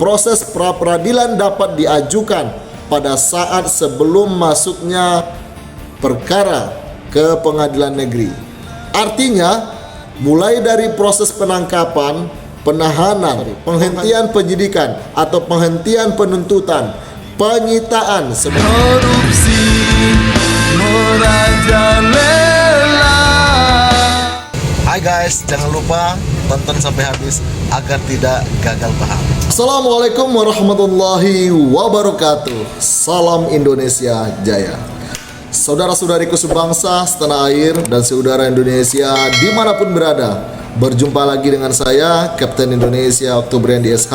proses pra-peradilan dapat diajukan pada saat sebelum masuknya perkara ke pengadilan negeri. Artinya, mulai dari proses penangkapan, penahanan, penghentian penyidikan atau penghentian penuntutan, penyitaan korupsi merajalela. Hai guys, jangan lupa tonton sampai habis agar tidak gagal paham. Assalamualaikum warahmatullahi wabarakatuh. Salam Indonesia Jaya. Saudara-saudariku sebangsa, setanah air, dan saudara Indonesia dimanapun berada, berjumpa lagi dengan saya, Kapten Indonesia Oktobriandi SH,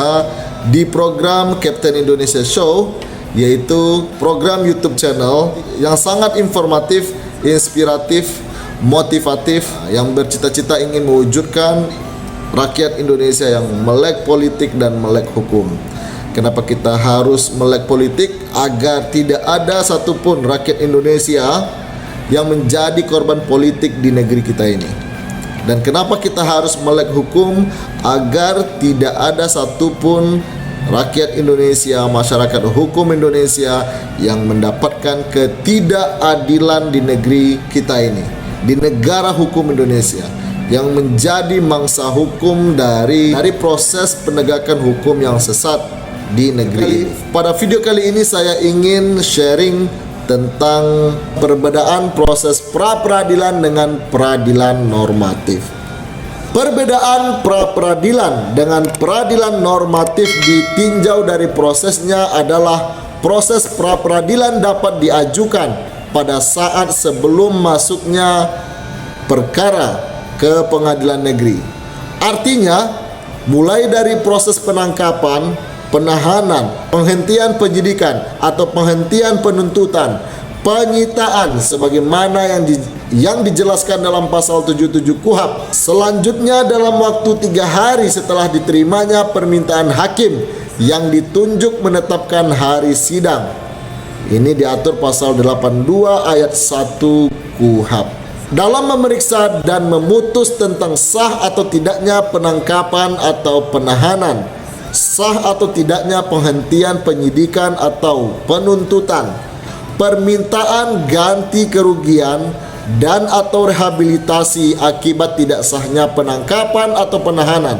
di program Kapten Indonesia Show, yaitu program YouTube channel yang sangat informatif, inspiratif, motivatif, yang bercita-cita ingin mewujudkan rakyat Indonesia yang melek politik dan melek hukum. Kenapa kita harus melek politik? Agar tidak ada satupun rakyat Indonesia yang menjadi korban politik di negeri kita ini. Dan kenapa kita harus melek hukum? Agar tidak ada satupun rakyat Indonesia, masyarakat hukum Indonesia yang mendapatkan ketidakadilan di negeri kita ini, di negara hukum Indonesia, yang menjadi mangsa hukum dari proses penegakan hukum yang sesat di negeri ini. Pada video kali ini saya ingin sharing tentang perbedaan proses pra-peradilan dengan peradilan normatif. Perbedaan pra-peradilan dengan peradilan normatif ditinjau dari prosesnya adalah proses pra-peradilan dapat diajukan pada saat sebelum masuknya perkara ke pengadilan negeri. Artinya, mulai dari proses penangkapan, penahanan, penghentian penyidikan atau penghentian penuntutan, penyitaan sebagaimana yang dijelaskan dalam pasal 77 KUHP. Selanjutnya dalam waktu 3 hari setelah diterimanya permintaan hakim yang ditunjuk menetapkan hari sidang. Ini diatur pasal 82 ayat 1 KUHP. Dalam memeriksa dan memutus tentang sah atau tidaknya penangkapan atau penahanan, sah atau tidaknya penghentian penyidikan atau penuntutan, permintaan ganti kerugian dan atau rehabilitasi akibat tidak sahnya penangkapan atau penahanan,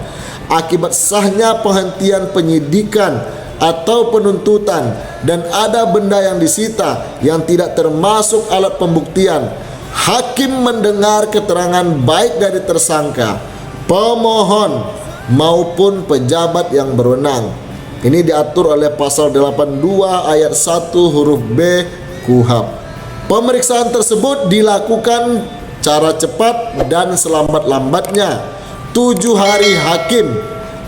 akibat sahnya penghentian penyidikan atau penuntutan, dan ada benda yang disita yang tidak termasuk alat pembuktian. Hakim mendengar keterangan baik dari tersangka, pemohon maupun pejabat yang berwenang. Ini diatur oleh pasal 82 ayat 1 huruf B KUHP. Pemeriksaan tersebut dilakukan cara cepat dan selambat-lambatnya 7 hari hakim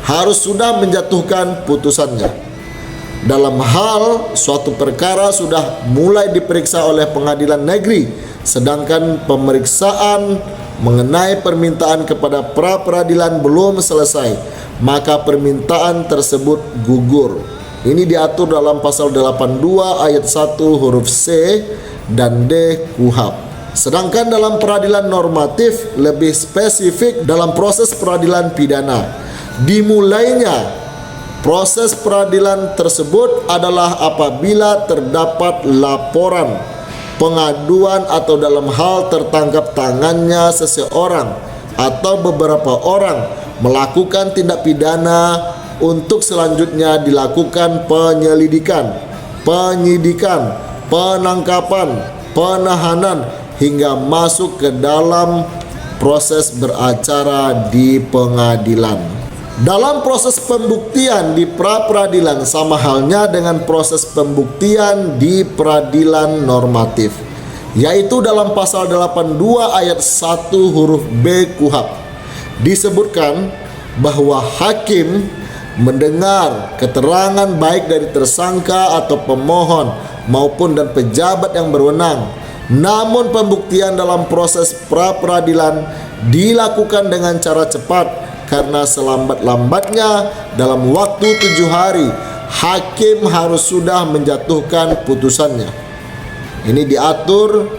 harus sudah menjatuhkan putusannya. Dalam hal suatu perkara sudah mulai diperiksa oleh pengadilan negeri, sedangkan pemeriksaan mengenai permintaan kepada pra-peradilan belum selesai, maka permintaan tersebut gugur. Ini diatur dalam pasal 82 ayat 1 huruf C dan D KUHP. Sedangkan dalam peradilan normatif lebih spesifik dalam proses peradilan pidana. Dimulainya proses peradilan tersebut adalah apabila terdapat laporan, pengaduan atau dalam hal tertangkap tangannya seseorang atau beberapa orang melakukan tindak pidana untuk selanjutnya dilakukan penyelidikan, penyidikan, penangkapan, penahanan hingga masuk ke dalam proses beracara di pengadilan. Dalam proses pembuktian di pra-peradilan sama halnya dengan proses pembuktian di peradilan normatif, yaitu dalam pasal 82 ayat 1 huruf B KUHP disebutkan bahwa hakim mendengar keterangan baik dari tersangka atau pemohon maupun dan pejabat yang berwenang. Namun pembuktian dalam proses pra-peradilan dilakukan dengan cara cepat, karena selambat-lambatnya dalam waktu 7 hari hakim harus sudah menjatuhkan putusannya. Ini diatur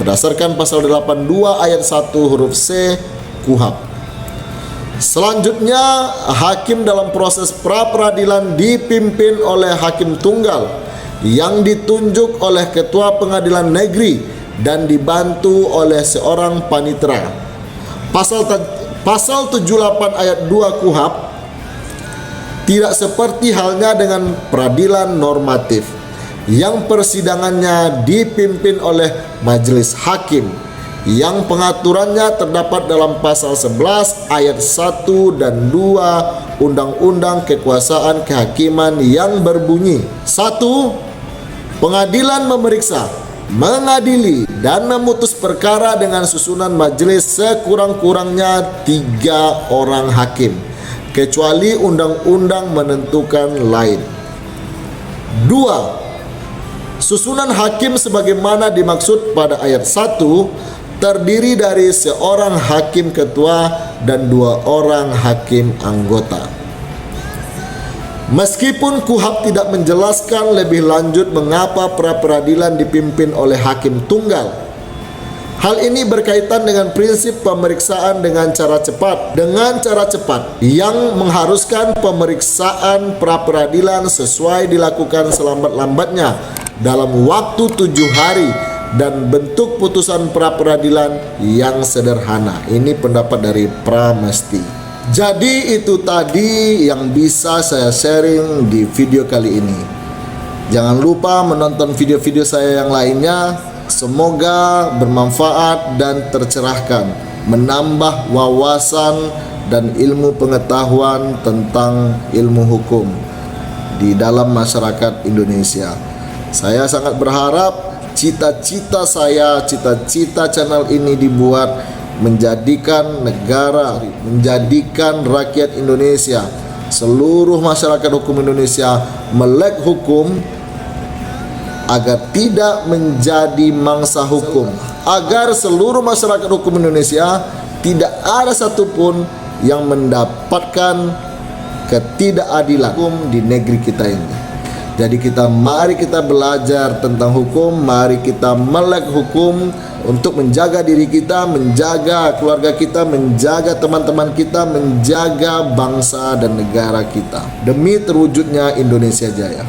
berdasarkan pasal 82 ayat 1 huruf C KUHP. Selanjutnya, hakim dalam proses pra-peradilan dipimpin oleh hakim tunggal yang ditunjuk oleh ketua pengadilan negeri dan dibantu oleh seorang panitera. Pasal 78 ayat 2 KUHP tidak seperti halnya dengan peradilan normatif yang persidangannya dipimpin oleh majelis hakim yang pengaturannya terdapat dalam pasal 11 ayat 1 dan 2 Undang-Undang Kekuasaan Kehakiman yang berbunyi: 1. Pengadilan memeriksa, mengadili, dan memutus perkara dengan susunan majelis sekurang-kurangnya 3 orang hakim, kecuali undang-undang menentukan lain. 2. Susunan hakim sebagaimana dimaksud pada ayat 1 terdiri dari seorang hakim ketua dan 2 orang hakim anggota. Meskipun KUHP tidak menjelaskan lebih lanjut mengapa pra-peradilan dipimpin oleh hakim tunggal, hal ini berkaitan dengan prinsip pemeriksaan dengan cara cepat. Dengan cara cepat yang mengharuskan pemeriksaan pra-peradilan sesuai dilakukan selambat-lambatnya dalam waktu 7 hari dan bentuk putusan pra-peradilan yang sederhana. Ini pendapat dari Pramesti. Jadi itu tadi yang bisa saya sharing di video kali ini. Jangan lupa menonton video-video saya yang lainnya. Semoga bermanfaat dan tercerahkan, menambah wawasan dan ilmu pengetahuan tentang ilmu hukum di dalam masyarakat Indonesia. Saya sangat berharap cita-cita saya, cita-cita channel ini dibuat menjadikan negara, menjadikan rakyat Indonesia, seluruh masyarakat hukum Indonesia melek hukum agar tidak menjadi mangsa hukum, agar seluruh masyarakat hukum Indonesia tidak ada satupun yang mendapatkan ketidakadilan hukum di negeri kita ini. Jadi mari kita belajar tentang hukum, mari kita melek hukum untuk menjaga diri kita, menjaga keluarga kita, menjaga teman-teman kita, menjaga bangsa dan negara kita demi terwujudnya Indonesia Jaya.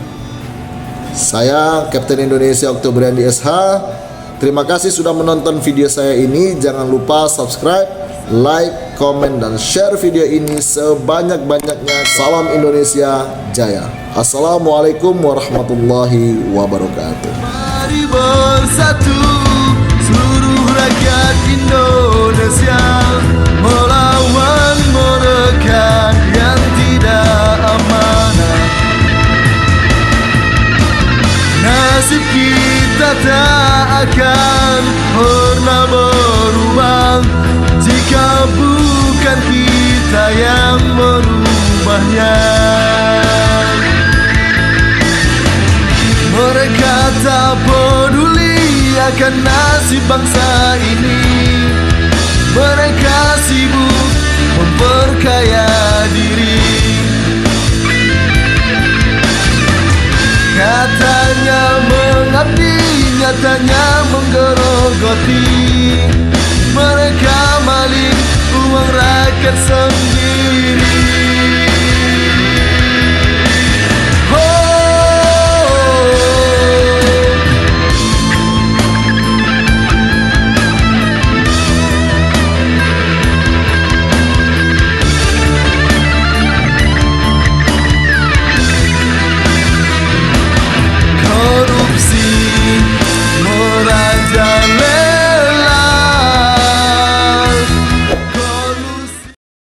Saya Kapten Indonesia Oktobriandi SH. Terima kasih sudah menonton video saya ini. Jangan lupa subscribe, like, komen, dan share video ini sebanyak-banyaknya. Salam Indonesia Jaya. Assalamualaikum warahmatullahi wabarakatuh. Mari bersatu seluruh rakyat Indonesia melawan mereka yang tidak amanah. Nasib kita tak akan pernah berubah jika bukan kita yang merubahnya. Mereka tak peduli akan nasib bangsa ini. Mereka sibuk memperkaya diri. Katanya mengabdi, nyatanya menggerogoti. Mereka maling uang rakyat sendiri.